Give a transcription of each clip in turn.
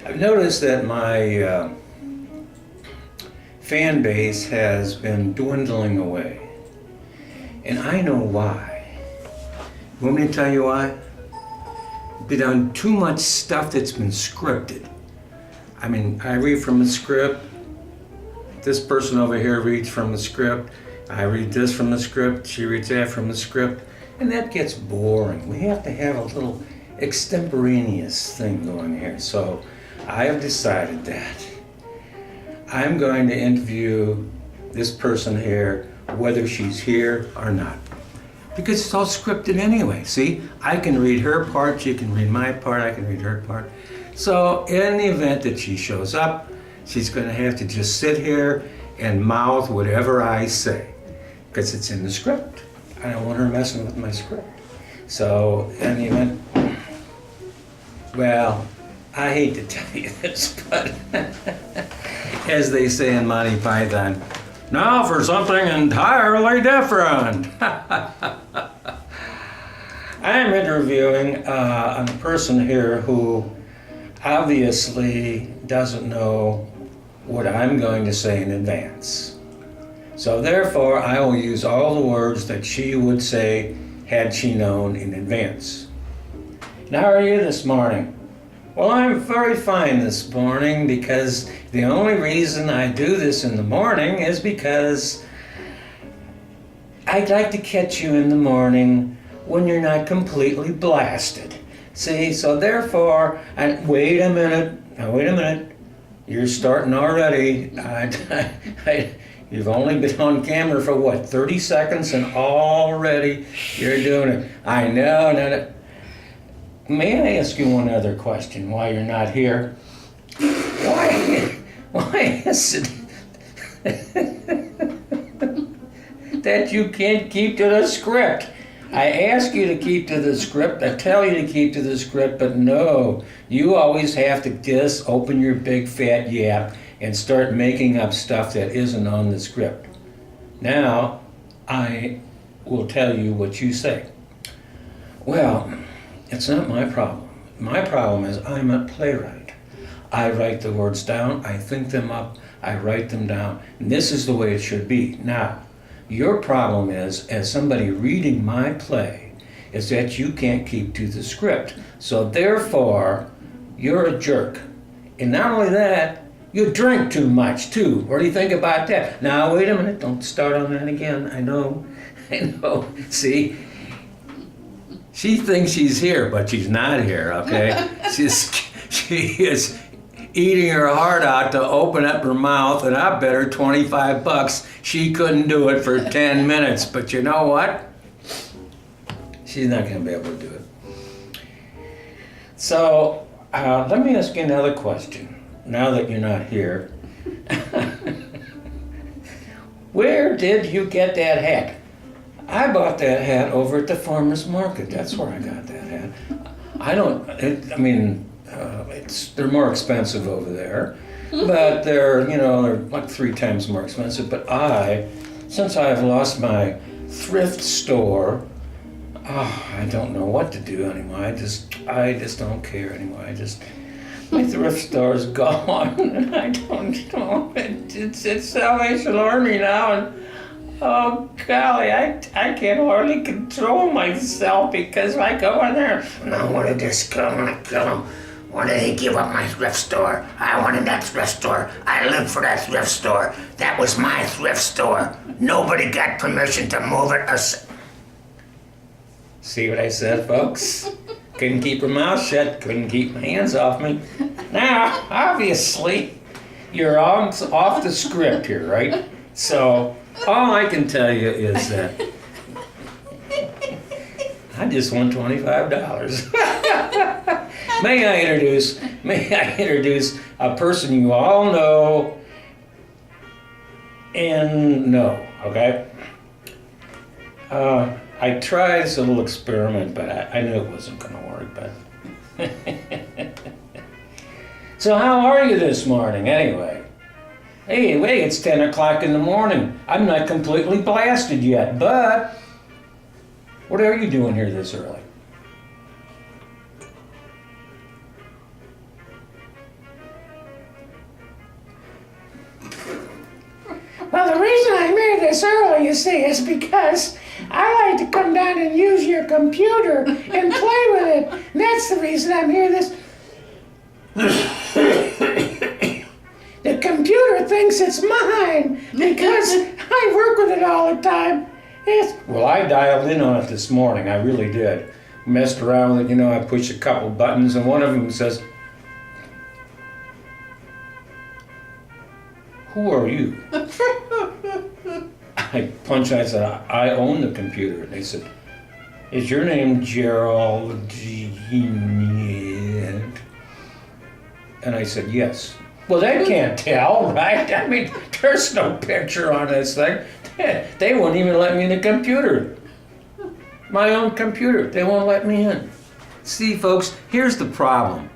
I've noticed that my fan base has been dwindling away. And I know why. You want me to tell you why? Been done too much stuff that's been scripted. I mean, I read from a script. This person over here reads from the script. I read this from the script. She reads that from the script. And that gets boring. We have to have a little extemporaneous thing going here. So I have decided that I'm going to interview this person here, whether she's here or not. Because it's all scripted anyway. See, I can read her part, she can read my part, I can read her part. So in the event that she shows up, she's going to have to just sit here and mouth whatever I say. Because it's in the script. I don't want her messing with my script. So in the event, well, I hate to tell you this, but as they say in Monty Python, now for something entirely different. I am interviewing a person here who obviously doesn't know what I'm going to say in advance. So therefore, I will use all the words that she would say had she known in advance. Now, how are you this morning? Well, I'm very fine this morning because the only reason I do this in the morning is because I'd like to catch you in the morning when you're not completely blasted. See, so therefore, wait a minute. You're starting already. You've only been on camera for what, 30 seconds and already you're doing it. I know, no. May I ask you one other question while you're not here? Why is it that you can't keep to the script? I ask you to keep to the script, I tell you to keep to the script, but no, you always have to just open your big fat yap and start making up stuff that isn't on the script. Now, I will tell you what you say. Well, it's not my problem. My problem is I'm a playwright. I write the words down, I think them up, I write them down, and this is the way it should be. Now, your problem is, as somebody reading my play, is that you can't keep to the script. So therefore, you're a jerk. And not only that, you drink too much too. What do you think about that? Now, wait a minute, don't start on that again. I know. See? She thinks she's here, but she's not here, okay? She is eating her heart out to open up her mouth, and I bet her $25 she couldn't do it for 10 minutes. But you know what? She's not going to be able to do it. So let me ask you another question, now that you're not here. Where did you get that hat? I bought that hat over at the farmer's market. That's where I got that hat. They're more expensive over there, but they're like 3 times more expensive. But since I've lost my thrift store, I don't know what to do anymore. I just don't care anymore. My thrift store's gone, and I don't know. It's Salvation Army now, and oh golly, I can't hardly control myself because I go in there. No, what did this kill him? Why did he give up my thrift store? I wanted that thrift store. I lived for that thrift store. That was my thrift store. Nobody got permission to move it. See what I said, folks? Couldn't keep her mouth shut, couldn't keep my hands off me. Now, obviously, you're off the script here, right? So, all I can tell you is that I just won $25. May I introduce a person you all know and know, okay? I tried this little experiment, but I knew it wasn't going to work, but... So how are you this morning, anyway? Hey, wait, it's 10 o'clock in the morning. I'm not completely blasted yet, but... What are you doing here this early? this early, you see, is because I like to come down and use your computer and play with it. And that's the reason I'm here this... The computer thinks it's mine because I work with it all the time. Well, I dialed in on it this morning. I really did. Messed around with it, I pushed a couple buttons, and one of them says, "Who are you?" I punched, I said, "I own the computer." And they said, "Is your name Gerald?" And I said, "Yes." Well, they can't tell, right? I mean, there's no picture on this thing. They won't even let me in the computer. My own computer. They won't let me in. See, folks, here's the problem.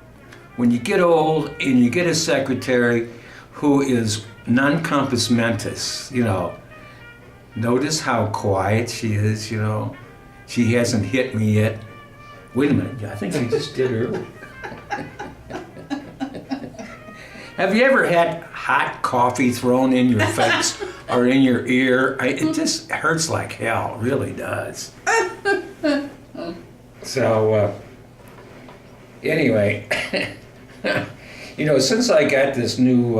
When you get old and you get a secretary who is non compos mentis, notice how quiet she is, She hasn't hit me yet. Wait a minute, I think I just did earlier. Have you ever had hot coffee thrown in your face or in your ear? It just hurts like hell, it really does. So, anyway, since I got this new,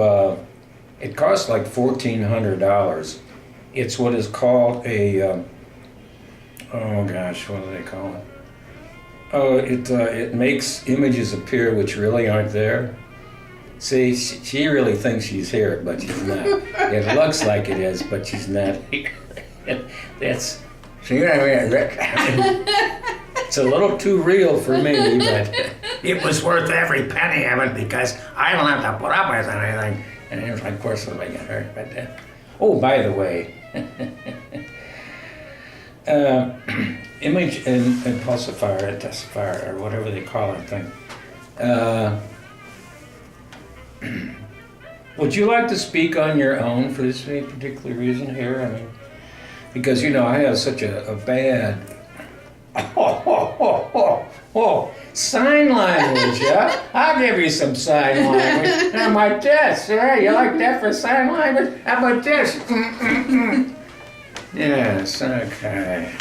it costs like $1,400. It's what is called a, oh gosh, what do they call it? Oh, it makes images appear which really aren't there. See, she really thinks she's here, but she's not. It looks like it is, but she's not here. It's a little too real for me, but it was worth every penny of it because I don't have to put up with anything. And it was like, of course, I get hurt. But oh, by the way, image and intensifier, or whatever they call it thing. Would you like to speak on your own for this particular reason here? I mean, because I have such a bad sign language, yeah? I'll give you some sign language. How about this? Yeah, you like that for sign language? How about this? Yes, okay.